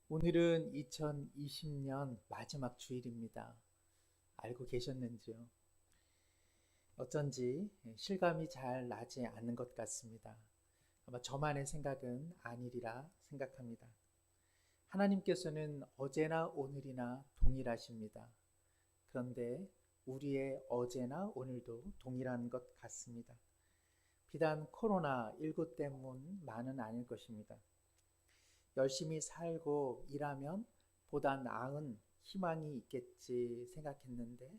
오늘은 2020년 마지막 주일입니다. 알고 계셨는지요? 어쩐지 실감이 잘 나지 않는 것 같습니다. 아마 저만의 생각은 아니리라 생각합니다. 하나님께서는 어제나 오늘이나 동일하십니다. 그런데 우리의 어제나 오늘도 동일한 것 같습니다. 비단 코로나19 때문만은 아닐 것입니다. 열심히 살고 일하면 보다 나은 희망이 있겠지 생각했는데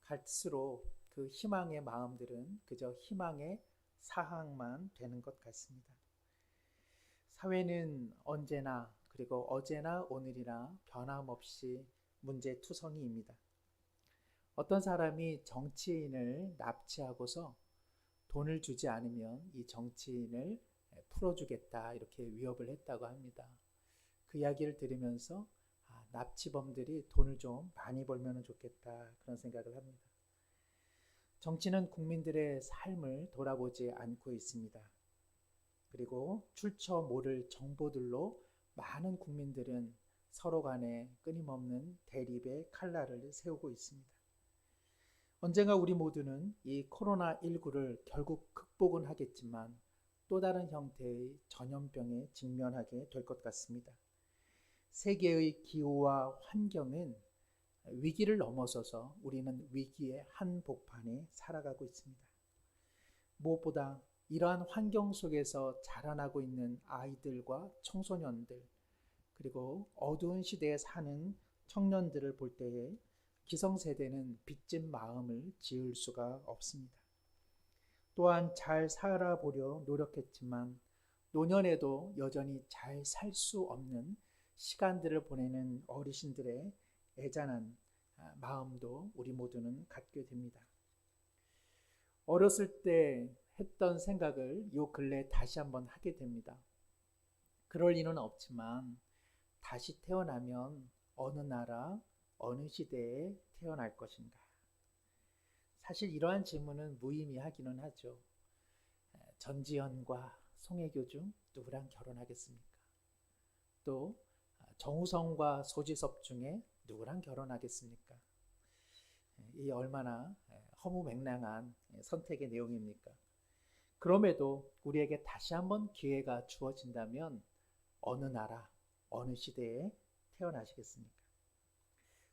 갈수록 그 희망의 마음들은 그저 희망의 사항만 되는 것 같습니다. 사회는 언제나 그리고 어제나 오늘이나 변함없이 문제투성이입니다. 어떤 사람이 정치인을 납치하고서 돈을 주지 않으면 이 정치인을 풀어주겠다 이렇게 위협을 했다고 합니다. 그 이야기를 들으면서 납치범들이 돈을 좀 많이 벌면 좋겠다 그런 생각을 합니다. 정치는 국민들의 삶을 돌아보지 않고 있습니다. 그리고 출처 모를 정보들로 많은 국민들은 서로 간에 끊임없는 대립의 칼날을 세우고 있습니다. 언젠가 우리 모두는 이 코로나19를 결국 극복은 하겠지만 또 다른 형태의 전염병에 직면하게 될 것 같습니다. 세계의 기후와 환경은 위기를 넘어서서 우리는 위기의 한복판에 살아가고 있습니다. 무엇보다 이러한 환경 속에서 자라나고 있는 아이들과 청소년들, 그리고 어두운 시대에 사는 청년들을 볼 때에 기성세대는 빚진 마음을 지을 수가 없습니다. 또한 잘 살아보려 노력했지만 노년에도 여전히 잘 살 수 없는 시간들을 보내는 어르신들의 애잔한 마음도 우리 모두는 갖게 됩니다. 어렸을 때 했던 생각을 요 근래 다시 한번 하게 됩니다. 그럴 리는 없지만 다시 태어나면 어느 나라, 어느 시대에 태어날 것인가? 사실 이러한 질문은 무의미하기는 하죠. 전지현과 송혜교 중 누구랑 결혼하겠습니까? 또 정우성과 소지섭 중에 누구랑 결혼하겠습니까? 이 얼마나 허무맹랑한 선택의 내용입니까? 그럼에도 우리에게 다시 한번 기회가 주어진다면 어느 나라, 어느 시대에 태어나시겠습니까?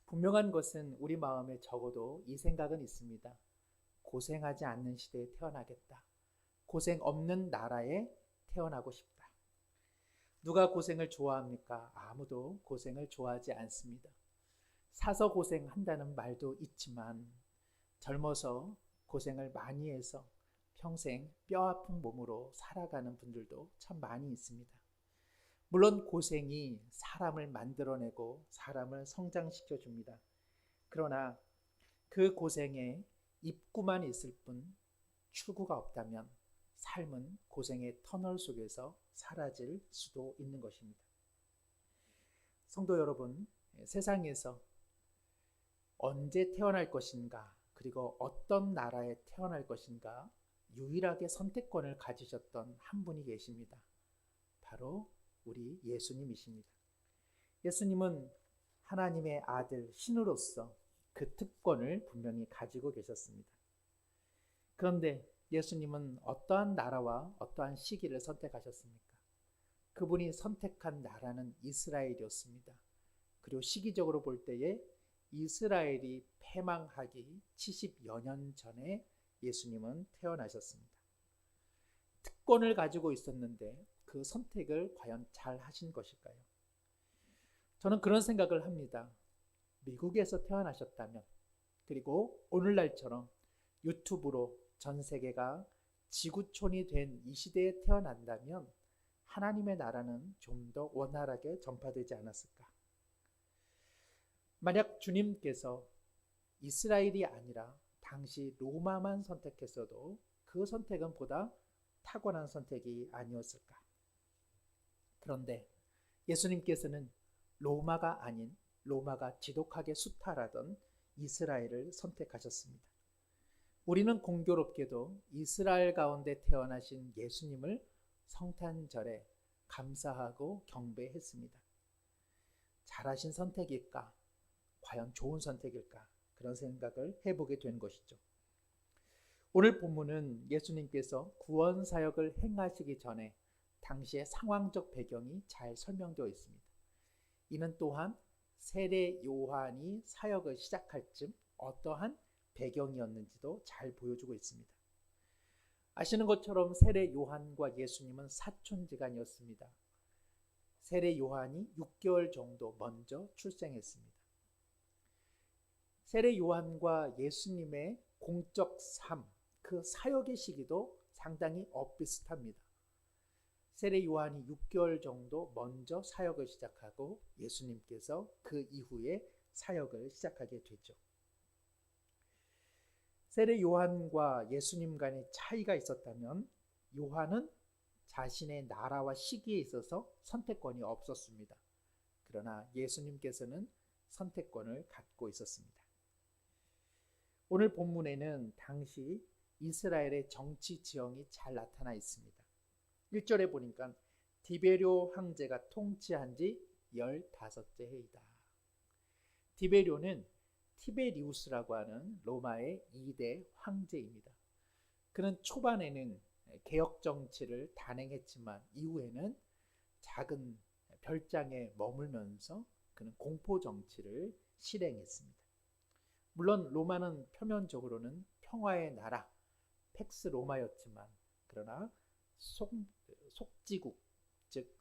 분명한 것은 우리 마음에 적어도 이 생각은 있습니다. 고생하지 않는 시대에 태어나겠다. 고생 없는 나라에 태어나고 싶다. 누가 고생을 좋아합니까? 아무도 고생을 좋아하지 않습니다. 사서 고생한다는 말도 있지만 젊어서 고생을 많이 해서 평생 뼈아픈 몸으로 살아가는 분들도 참 많이 있습니다. 물론 고생이 사람을 만들어내고 사람을 성장시켜 줍니다. 그러나 그 고생에 입구만 있을 뿐 출구가 없다면 삶은 고생의 터널 속에서 사라질 수도 있는 것입니다. 성도 여러분, 세상에서 언제 태어날 것인가, 그리고 어떤 나라에 태어날 것인가 유일하게 선택권을 가지셨던 한 분이 계십니다. 바로 우리 예수님이십니다. 예수님은 하나님의 아들 신으로서 그 특권을 분명히 가지고 계셨습니다. 그런데 예수님은 어떠한 나라와 어떠한 시기를 선택하셨습니까? 그분이 선택한 나라는 이스라엘이었습니다. 그리고 시기적으로 볼 때에 이스라엘이 패망하기 70여 년 전에 예수님은 태어나셨습니다. 특권을 가지고 있었는데 그 선택을 과연 잘 하신 것일까요? 저는 그런 생각을 합니다. 미국에서 태어나셨다면, 그리고 오늘날처럼 유튜브로 전 세계가 지구촌이 된 이 시대에 태어난다면 하나님의 나라는 좀 더 원활하게 전파되지 않았을까? 만약 주님께서 이스라엘이 아니라 당시 로마만 선택했어도 그 선택은 보다 탁월한 선택이 아니었을까? 그런데 예수님께서는 로마가 아닌 로마가 지독하게 수탈하던 이스라엘을 선택하셨습니다. 우리는 공교롭게도 이스라엘 가운데 태어나신 예수님을 성탄절에 감사하고 경배했습니다. 잘하신 선택일까? 과연 좋은 선택일까? 그런 생각을 해보게 된 것이죠. 오늘 본문은 예수님께서 구원 사역을 행하시기 전에 당시의 상황적 배경이 잘 설명되어 있습니다. 이는 또한 세례 요한이 사역을 시작할 즈음 어떠한 배경이었는지도 잘 보여주고 있습니다. 아시는 것처럼 세례 요한과 예수님은 사촌지간이었습니다. 세례 요한이 6개월 정도 먼저 출생했습니다. 세례 요한과 예수님의 공적 삶, 그 사역의 시기도 상당히 엇비슷합니다. 세례 요한이 6개월 정도 먼저 사역을 시작하고 예수님께서 그 이후에 사역을 시작하게 되죠. 세례 요한과 예수님 간의 차이가 있었다면 요한은 자신의 나라와 시기에 있어서 선택권이 없었습니다. 그러나 예수님께서는 선택권을 갖고 있었습니다. 오늘 본문에는 당시 이스라엘의 정치 지형이 잘 나타나 있습니다. 1절에 보니까 디베료 황제가 통치한 지 15째 해이다. 디베료는 티베리우스라고 하는 로마의 2대 황제입니다. 그는 초반에는 개혁 정치를 단행했지만 이후에는 작은 별장에 머물면서 그는 공포 정치를 실행했습니다. 물론 로마는 표면적으로는 평화의 나라, 팩스 로마였지만 그러나 속지국, 즉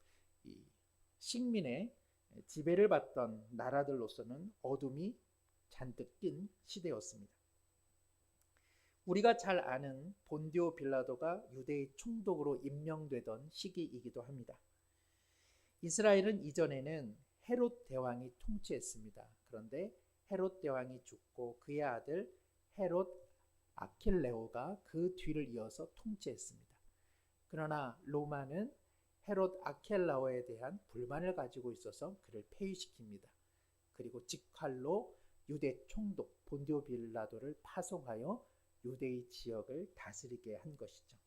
식민의 지배를 받던 나라들로서는 어둠이 잔뜩 낀 시대였습니다. 우리가 잘 아는 본디오 빌라도가 유대의 총독으로 임명되던 시기이기도 합니다. 이스라엘은 이전에는 헤롯 대왕이 통치했습니다. 그런데 헤롯 대왕이 죽고 그의 아들 헤롯 아킬레오가 그 뒤를 이어서 통치했습니다. 그러나 로마는 헤롯 아킬레오에 대한 불만을 가지고 있어서 그를 폐위시킵니다. 그리고 직할로 유대 총독 본디오 빌라도를 파송하여 유대의 지역을 다스리게 한 것이죠.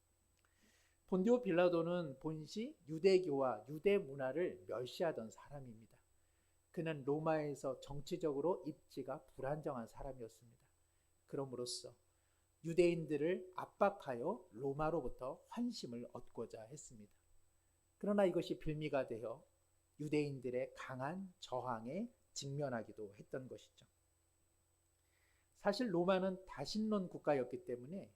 본디오 빌라도는 본시 유대교와 유대 문화를 멸시하던 사람입니다. 그는 로마에서 정치적으로 입지가 불안정한 사람이었습니다. 그럼으로써 유대인들을 압박하여 로마로부터 환심을 얻고자 했습니다. 그러나 이것이 빌미가 되어 유대인들의 강한 저항에 직면하기도 했던 것이죠. 사실 로마는 다신론 국가였기 때문에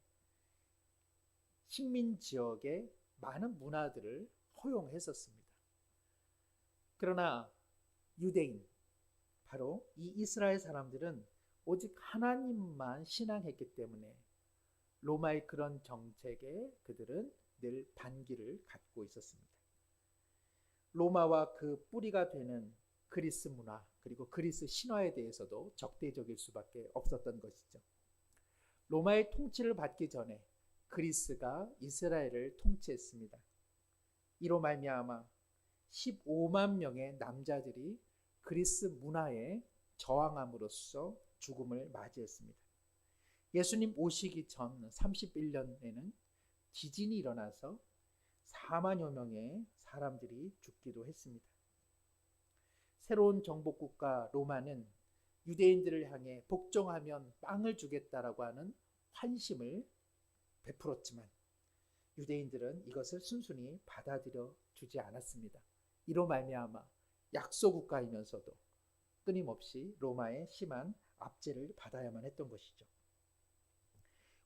식민 지역에 많은 문화들을 허용했었습니다. 그러나 유대인, 바로 이 이스라엘 사람들은 오직 하나님만 신앙했기 때문에 로마의 그런 정책에 그들은 늘 반기를 갖고 있었습니다. 로마와 그 뿌리가 되는 그리스 문화 그리고 그리스 신화에 대해서도 적대적일 수밖에 없었던 것이죠. 로마의 통치를 받기 전에 그리스가 이스라엘을 통치했습니다. 이로 말미암아 15만 명의 남자들이 그리스 문화에 저항함으로써 죽음을 맞이했습니다. 예수님 오시기 전 31년에는 지진이 일어나서 4만여 명의 사람들이 죽기도 했습니다. 새로운 정복국가 로마는 유대인들을 향해 복종하면 빵을 주겠다라고 하는 환심을 베풀었지만 유대인들은 이것을 순순히 받아들여 주지 않았습니다. 이로 말미암아 약소국가이면서도 끊임없이 로마의 심한 압제를 받아야만 했던 것이죠.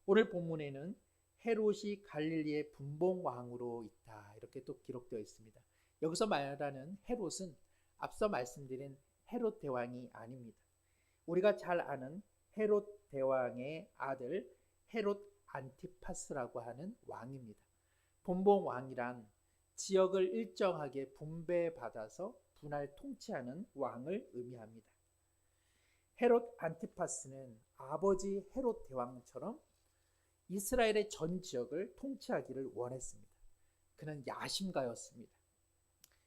오늘 본문에는 헤롯이 갈릴리의 분봉왕으로 있다 이렇게 또 기록되어 있습니다. 여기서 말하는 헤롯은 앞서 말씀드린 헤롯 대왕이 아닙니다. 우리가 잘 아는 헤롯 대왕의 아들 헤롯 안티파스라고 하는 왕입니다. 분봉왕이란 지역을 일정하게 분배받아서 분할 통치하는 왕을 의미합니다. 헤롯 안티파스는 아버지 헤롯 대왕처럼 이스라엘의 전 지역을 통치하기를 원했습니다. 그는 야심가였습니다.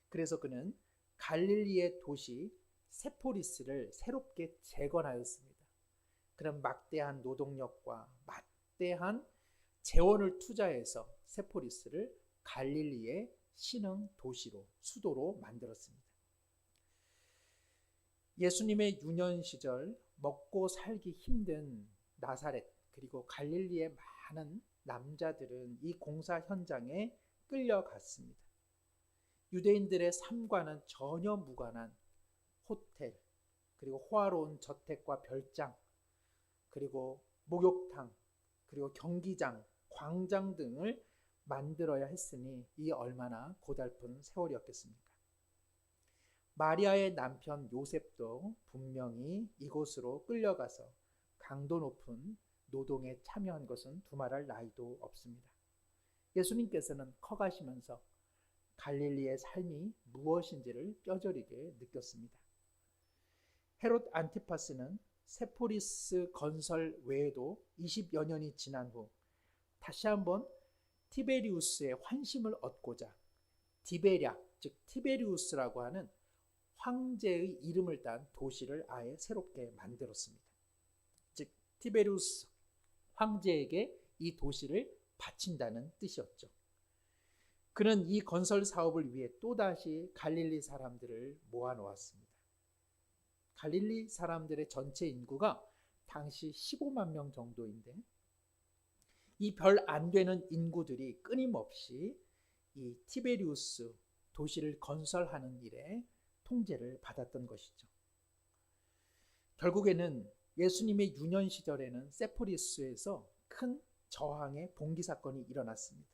그래서 그는 갈릴리의 도시 세포리스를 새롭게 재건하였습니다. 그런 막대한 노동력과 막대한 재원을 투자해서 세포리스를 갈릴리의 신흥 도시로 수도로 만들었습니다. 예수님의 유년 시절 먹고 살기 힘든 나사렛 그리고 갈릴리의 많은 남자들은 이 공사 현장에 끌려갔습니다. 유대인들의 삶과는 전혀 무관한 호텔, 그리고 호화로운 저택과 별장, 그리고 목욕탕, 그리고 경기장, 광장 등을 만들어야 했으니 이 얼마나 고달픈 세월이었겠습니까? 마리아의 남편 요셉도 분명히 이곳으로 끌려가서 강도 높은 노동에 참여한 것은 두말할 나위도 없습니다. 예수님께서는 커가시면서 갈릴리의 삶이 무엇인지를 뼈저리게 느꼈습니다. 헤롯 안티파스는 세포리스 건설 외에도 20여 년이 지난 후 다시 한번 티베리우스의 환심을 얻고자 디베랴, 즉 티베리우스라고 하는 황제의 이름을 딴 도시를 아예 새롭게 만들었습니다. 즉 티베리우스 황제에게 이 도시를 바친다는 뜻이었죠. 그는 이 건설 사업을 위해 또다시 갈릴리 사람들을 모아놓았습니다. 갈릴리 사람들의 전체 인구가 당시 15만 명 정도인데 이 별 안 되는 인구들이 끊임없이 이 티베리우스 도시를 건설하는 일에 통제를 받았던 것이죠. 결국에는 예수님의 유년 시절에는 세포리스에서 큰 저항의 봉기 사건이 일어났습니다.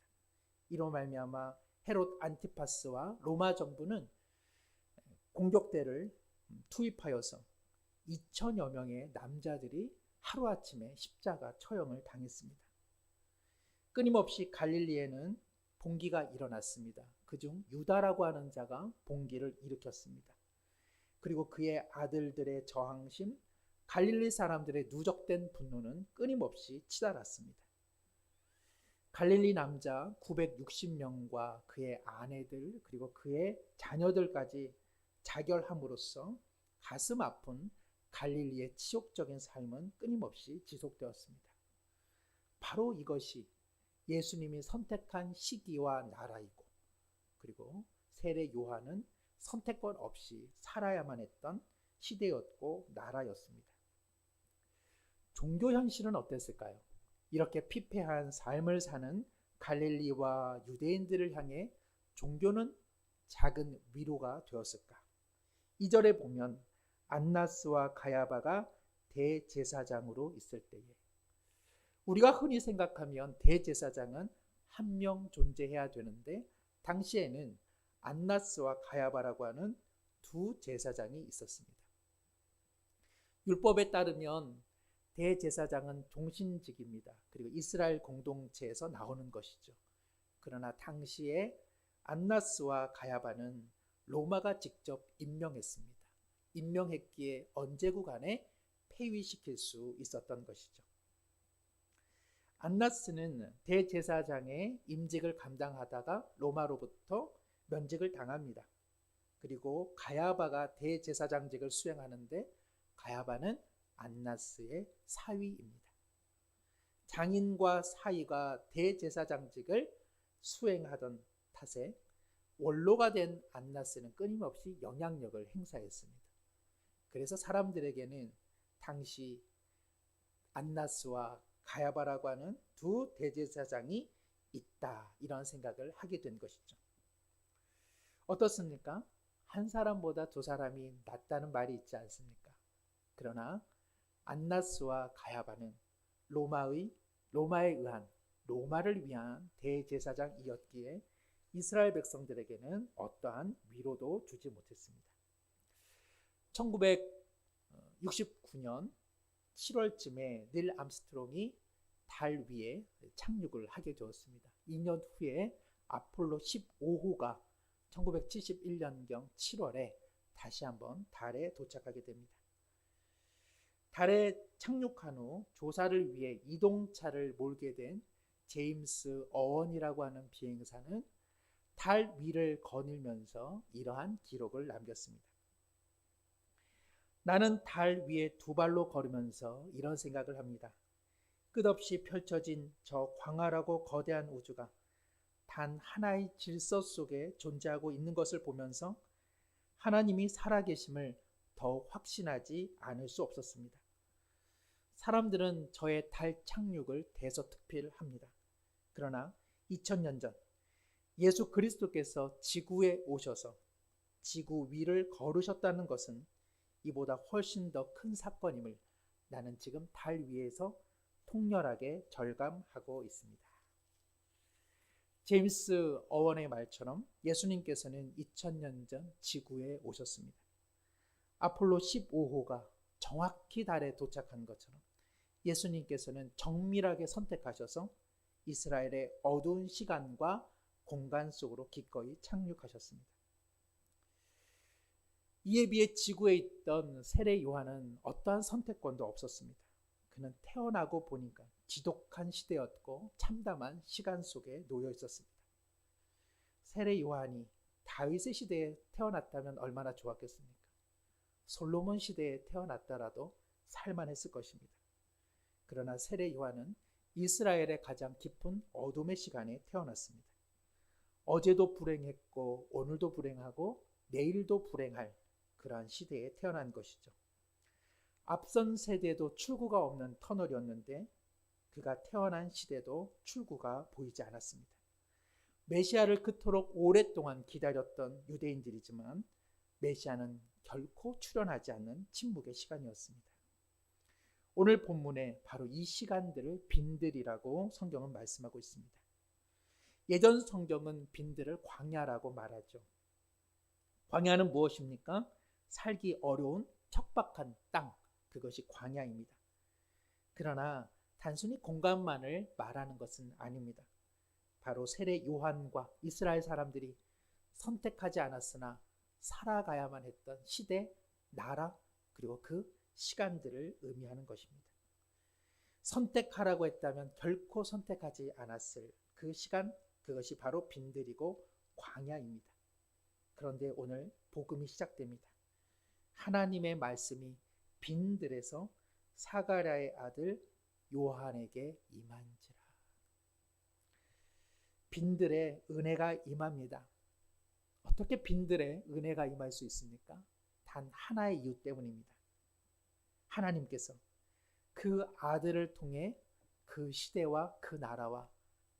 이로 말미암아 헤롯 안티파스와 로마 정부는 공격대를 투입하여서 2천여 명의 남자들이 하루아침에 십자가 처형을 당했습니다. 끊임없이 갈릴리에는 봉기가 일어났습니다. 그중 유다라고 하는 자가 봉기를 일으켰습니다. 그리고 그의 아들들의 저항심, 갈릴리 사람들의 누적된 분노는 끊임없이 치달았습니다. 갈릴리 남자 960명과 그의 아내들 그리고 그의 자녀들까지 자결함으로써 가슴 아픈 갈릴리의 치욕적인 삶은 끊임없이 지속되었습니다. 바로 이것이 예수님이 선택한 시기와 나라이고, 그리고 세례 요한은 선택권 없이 살아야만 했던 시대였고 나라였습니다. 종교 현실은 어땠을까요? 이렇게 피폐한 삶을 사는 갈릴리와 유대인들을 향해 종교는 작은 위로가 되었을까? 2절에 보면 안나스와 가야바가 대제사장으로 있을 때에, 우리가 흔히 생각하면 대제사장은 한 명 존재해야 되는데 당시에는 안나스와 가야바라고 하는 두 제사장이 있었습니다. 율법에 따르면 대제사장은 종신직입니다. 그리고 이스라엘 공동체에서 나오는 것이죠. 그러나 당시에 안나스와 가야바는 로마가 직접 임명했습니다. 임명했기에 언제고 간에 폐위시킬 수 있었던 것이죠. 안나스는 대제사장의 임직을 감당하다가 로마로부터 면직을 당합니다. 그리고 가야바가 대제사장직을 수행하는데 가야바는 안나스의 사위입니다. 장인과 사위가 대제사장직을 수행하던 탓에 원로가 된 안나스는 끊임없이 영향력을 행사했습니다. 그래서 사람들에게는 당시 안나스와 가야바라고 하는 두 대제사장이 있다, 이런 생각을 하게 된 것이죠. 어떻습니까? 한 사람보다 두 사람이 낫다는 말이 있지 않습니까? 그러나 안나스와 가야바는 로마에 의한, 로마를 위한 대제사장이었기에 이스라엘 백성들에게는 어떠한 위로도 주지 못했습니다. 1969년 7월쯤에 닐 암스트롱이 달 위에 착륙을 하게 되었습니다. 2년 후에 아폴로 15호가 1971년경 7월에 다시 한번 달에 도착하게 됩니다. 달에 착륙한 후 조사를 위해 이동차를 몰게 된 제임스 어원이라고 하는 비행사는 달 위를 거닐면서 이러한 기록을 남겼습니다. 나는 달 위에 두 발로 걸으면서 이런 생각을 합니다. 끝없이 펼쳐진 저 광활하고 거대한 우주가 단 하나의 질서 속에 존재하고 있는 것을 보면서 하나님이 살아계심을 더욱 확신하지 않을 수 없었습니다. 사람들은 저의 달 착륙을 대서특필합니다. 그러나 2000년 전 예수 그리스도께서 지구에 오셔서 지구 위를 걸으셨다는 것은 이보다 훨씬 더 큰 사건임을 나는 지금 달 위에서 통렬하게 절감하고 있습니다. 제임스 어원의 말처럼 예수님께서는 2000년 전 지구에 오셨습니다. 아폴로 15호가 정확히 달에 도착한 것처럼 예수님께서는 정밀하게 선택하셔서 이스라엘의 어두운 시간과 공간 속으로 기꺼이 착륙하셨습니다. 이에 비해 지구에 있던 세례 요한은 어떠한 선택권도 없었습니다. 그는 태어나고 보니까 지독한 시대였고 참담한 시간 속에 놓여 있었습니다. 세례 요한이 다윗의 시대에 태어났다면 얼마나 좋았겠습니까? 솔로몬 시대에 태어났더라도 살만했을 것입니다. 그러나 세례 요한은 이스라엘의 가장 깊은 어둠의 시간에 태어났습니다. 어제도 불행했고 오늘도 불행하고 내일도 불행할 그러한 시대에 태어난 것이죠. 앞선 세대도 출구가 없는 터널이었는데 그가 태어난 시대도 출구가 보이지 않았습니다. 메시아를 그토록 오랫동안 기다렸던 유대인들이지만 메시아는 결코 출현하지 않는 침묵의 시간이었습니다. 오늘 본문에 바로 이 시간들을 빈들이라고 성경은 말씀하고 있습니다. 예전 성경은 빈들을 광야라고 말하죠. 광야는 무엇입니까? 살기 어려운 척박한 땅, 그것이 광야입니다. 그러나 단순히 공간만을 말하는 것은 아닙니다. 바로 세례 요한과 이스라엘 사람들이 선택하지 않았으나 살아가야만 했던 시대, 나라, 그리고 그 시간들을 의미하는 것입니다. 선택하라고 했다면 결코 선택하지 않았을 그 시간, 그것이 바로 빈들이고 광야입니다. 그런데 오늘 복음이 시작됩니다. 하나님의 말씀이 빈들에서 사가랴의 아들 요한에게 임한지라. 빈들에 은혜가 임합니다. 어떻게 빈들에 은혜가 임할 수 있습니까? 단 하나의 이유 때문입니다. 하나님께서 그 아들을 통해 그 시대와 그 나라와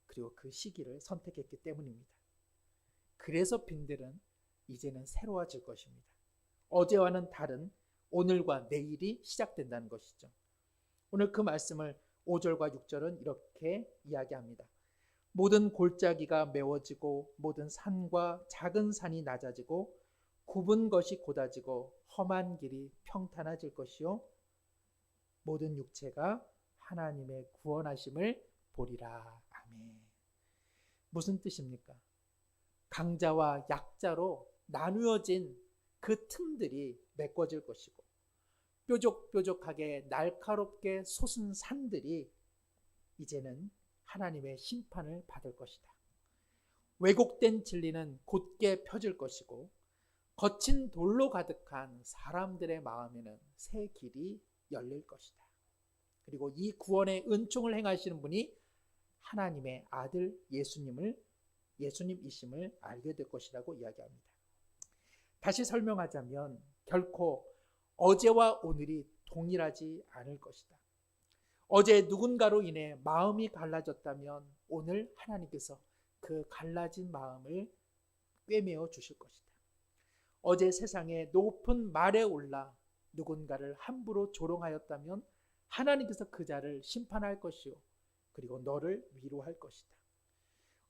그리고 그 시기를 선택했기 때문입니다. 그래서 빈들은 이제는 새로워질 것입니다. 어제와는 다른 오늘과 내일이 시작된다는 것이죠. 오늘 그 말씀을 5절과 6절은 이렇게 이야기합니다. 모든 골짜기가 메워지고 모든 산과 작은 산이 낮아지고 굽은 것이 곧아지고 험한 길이 평탄해질 것이요 모든 육체가 하나님의 구원하심을 보리라. 아멘. 무슨 뜻입니까? 강자와 약자로 나누어진 그 틈들이 메꿔질 것이고 뾰족뾰족하게 날카롭게 솟은 산들이 이제는 하나님의 심판을 받을 것이다. 왜곡된 진리는 곧게 펴질 것이고 거친 돌로 가득한 사람들의 마음에는 새 길이 열릴 것이다. 그리고 이 구원의 은총을 행하시는 분이 하나님의 아들 예수님이심을 알게 될 것이라고 이야기합니다. 다시 설명하자면 결코 어제와 오늘이 동일하지 않을 것이다. 어제 누군가로 인해 마음이 갈라졌다면 오늘 하나님께서 그 갈라진 마음을 꿰매어 주실 것이다. 어제 세상의 높은 말에 올라 누군가를 함부로 조롱하였다면 하나님께서 그 자를 심판할 것이요 그리고 너를 위로할 것이다.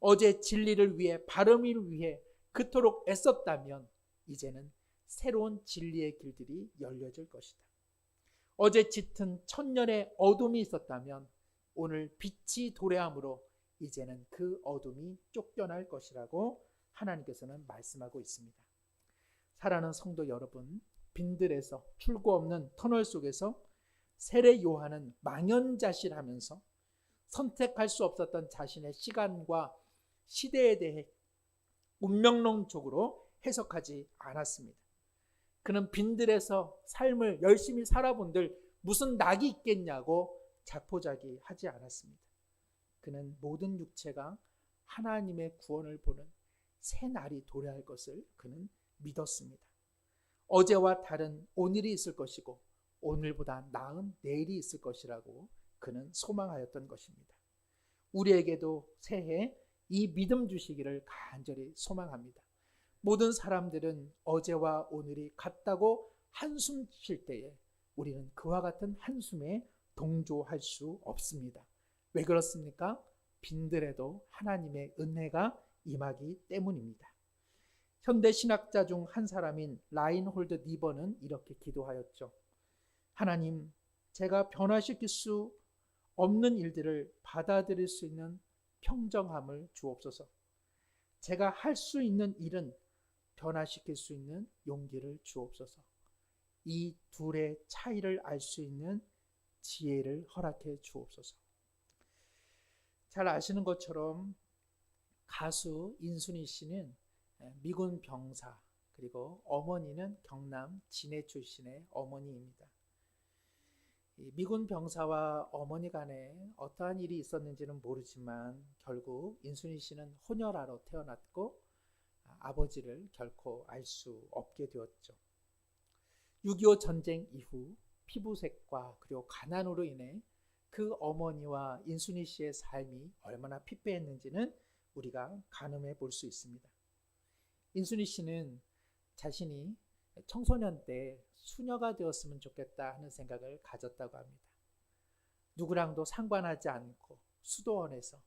어제 진리를 위해 바름을 위해 그토록 애썼다면 이제는 새로운 진리의 길들이 열려질 것이다. 어제 짙은 천년의 어둠이 있었다면 오늘 빛이 도래함으로 이제는 그 어둠이 쫓겨날 것이라고 하나님께서는 말씀하고 있습니다. 사랑하는 성도 여러분, 빈들에서 출구 없는 터널 속에서 세례 요한은 망연자실하면서 선택할 수 없었던 자신의 시간과 시대에 대해 운명론적으로 해석하지 않았습니다. 그는 빈들에서 삶을 열심히 살아본들 무슨 낙이 있겠냐고 자포자기하지 않았습니다. 그는 모든 육체가 하나님의 구원을 보는 새 날이 도래할 것을 그는 믿었습니다. 어제와 다른 오늘이 있을 것이고 오늘보다 나은 내일이 있을 것이라고 그는 소망하였던 것입니다. 우리에게도 새해 이 믿음 주시기를 간절히 소망합니다. 모든 사람들은 어제와 오늘이 같다고 한숨 쉴 때에 우리는 그와 같은 한숨에 동조할 수 없습니다. 왜 그렇습니까? 빈들에도 하나님의 은혜가 임하기 때문입니다. 현대 신학자 중 한 사람인 라인홀드 니버는 이렇게 기도하였죠. 하나님, 제가 변화시킬 수 없는 일들을 받아들일 수 있는 평정함을 주옵소서. 제가 할 수 있는 일은 변화시킬 수 있는 용기를 주옵소서. 이 둘의 차이를 알 수 있는 지혜를 허락해 주옵소서. 잘 아시는 것처럼 가수 인순이 씨는 미군 병사, 그리고 어머니는 경남 진해 출신의 어머니입니다. 미군 병사와 어머니 간에 어떠한 일이 있었는지는 모르지만 결국 인순이 씨는 혼혈아로 태어났고 아버지를 결코 알 수 없게 되었죠. 6.25 전쟁 이후 피부색과 그리고 가난으로 인해 그 어머니와 인순이 씨의 삶이 얼마나 피폐했는지는 우리가 가늠해 볼 수 있습니다. 인순이 씨는 자신이 청소년 때 수녀가 되었으면 좋겠다 하는 생각을 가졌다고 합니다. 누구랑도 상관하지 않고 수도원에서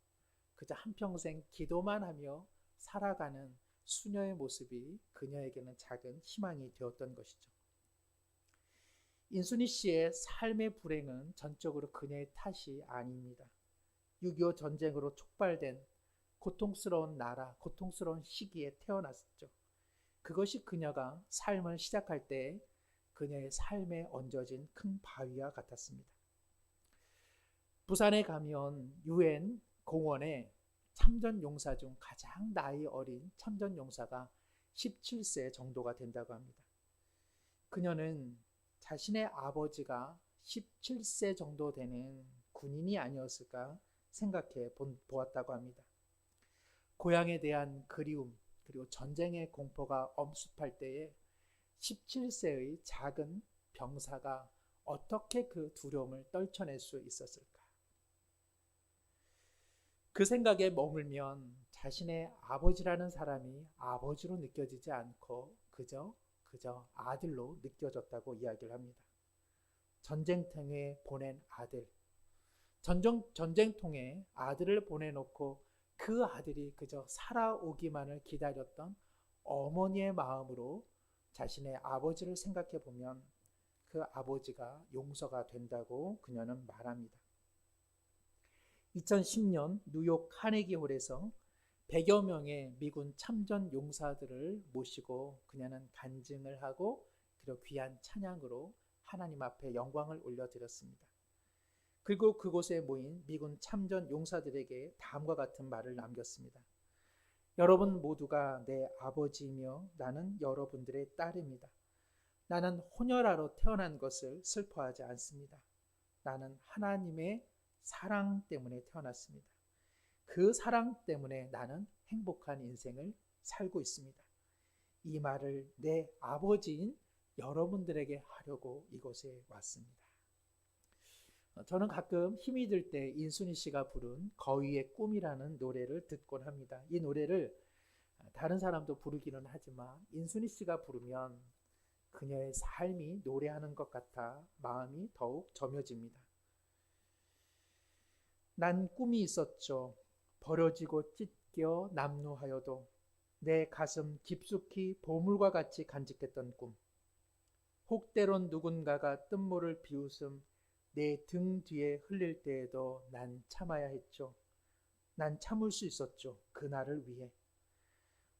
그저 한평생 기도만 하며 살아가는 수녀의 모습이 그녀에게는 작은 희망이 되었던 것이죠. 인순이 씨의 삶의 불행은 전적으로 그녀의 탓이 아닙니다. 6.25 전쟁으로 촉발된 고통스러운 나라, 고통스러운 시기에 태어났었죠. 그것이 그녀가 삶을 시작할 때 그녀의 삶에 얹어진 큰 바위와 같았습니다. 부산에 가면 유엔 공원에 참전용사 중 가장 나이 어린 참전용사가 17세 정도가 된다고 합니다. 그녀는 자신의 아버지가 17세 정도 되는 군인이 아니었을까 생각해 보았다고 합니다. 고향에 대한 그리움, 그리고 전쟁의 공포가 엄습할 때에 17세의 작은 병사가 어떻게 그 두려움을 떨쳐낼 수 있었을까? 그 생각에 머물면 자신의 아버지라는 사람이 아버지로 느껴지지 않고 그저 아들로 느껴졌다고 이야기를 합니다. 전쟁통에 보낸 아들, 전쟁통에 아들을 보내놓고 그 아들이 그저 살아오기만을 기다렸던 어머니의 마음으로 자신의 아버지를 생각해 보면 그 아버지가 용서가 된다고 그녀는 말합니다. 2010년 뉴욕 카네기홀에서 100여 명의 미군 참전 용사들을 모시고 그녀는 간증을 하고 그리고 귀한 찬양으로 하나님 앞에 영광을 올려드렸습니다. 그리고 그곳에 모인 미군 참전 용사들에게 다음과 같은 말을 남겼습니다. 여러분 모두가 내 아버지이며 나는 여러분들의 딸입니다. 나는 혼혈아로 태어난 것을 슬퍼하지 않습니다. 나는 하나님의 사랑 때문에 태어났습니다. 그 사랑 때문에 나는 행복한 인생을 살고 있습니다. 이 말을 내 아버지인 여러분들에게 하려고 이곳에 왔습니다. 저는 가끔 힘이 들 때 인순이 씨가 부른 거위의 꿈이라는 노래를 듣곤 합니다. 이 노래를 다른 사람도 부르기는 하지만 인순이 씨가 부르면 그녀의 삶이 노래하는 것 같아 마음이 더욱 점여집니다. 난 꿈이 있었죠. 버려지고 찢겨 남루하여도 내 가슴 깊숙이 보물과 같이 간직했던 꿈. 혹 때론 누군가가 뜬모를 비웃음 내 등 뒤에 흘릴 때에도 난 참아야 했죠. 난 참을 수 있었죠. 그날을 위해.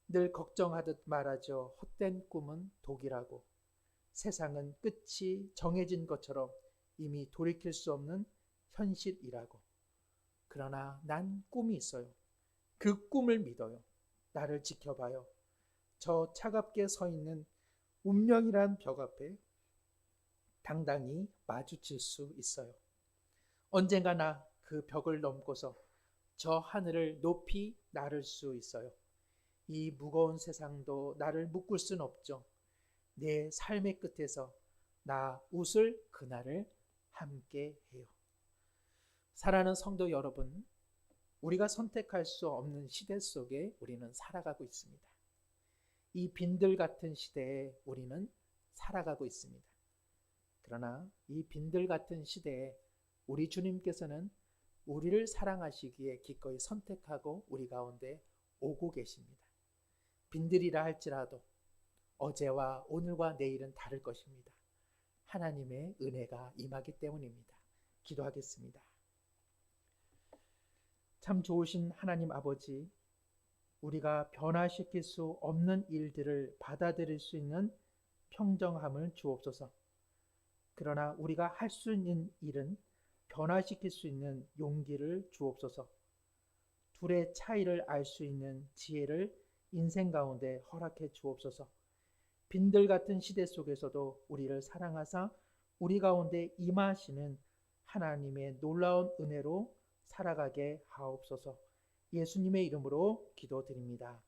늘 걱정하듯 말하죠. 헛된 꿈은 독이라고. 세상은 끝이 정해진 것처럼 이미 돌이킬 수 없는 현실이라고. 그러나 난 꿈이 있어요. 그 꿈을 믿어요. 나를 지켜봐요. 저 차갑게 서 있는 운명이란 벽 앞에 당당히 마주칠 수 있어요. 언젠가 나 그 벽을 넘고서 저 하늘을 높이 나를 수 있어요. 이 무거운 세상도 나를 묶을 순 없죠. 내 삶의 끝에서 나 웃을 그날을 함께 해요. 사랑하는 성도 여러분, 우리가 선택할 수 없는 시대 속에 우리는 살아가고 있습니다. 이 빈들 같은 시대에 우리는 살아가고 있습니다. 그러나 이 빈들 같은 시대에 우리 주님께서는 우리를 사랑하시기에 기꺼이 선택하고 우리 가운데 오고 계십니다. 빈들이라 할지라도 어제와 오늘과 내일은 다를 것입니다. 하나님의 은혜가 임하기 때문입니다. 기도하겠습니다. 참 좋으신 하나님 아버지, 우리가 변화시킬 수 없는 일들을 받아들일 수 있는 평정함을 주옵소서. 그러나 우리가 할 수 있는 일은 변화시킬 수 있는 용기를 주옵소서. 둘의 차이를 알 수 있는 지혜를 인생 가운데 허락해 주옵소서. 빈들 같은 시대 속에서도 우리를 사랑하사 우리 가운데 임하시는 하나님의 놀라운 은혜로 살아가게 하옵소서. 예수님의 이름으로 기도드립니다.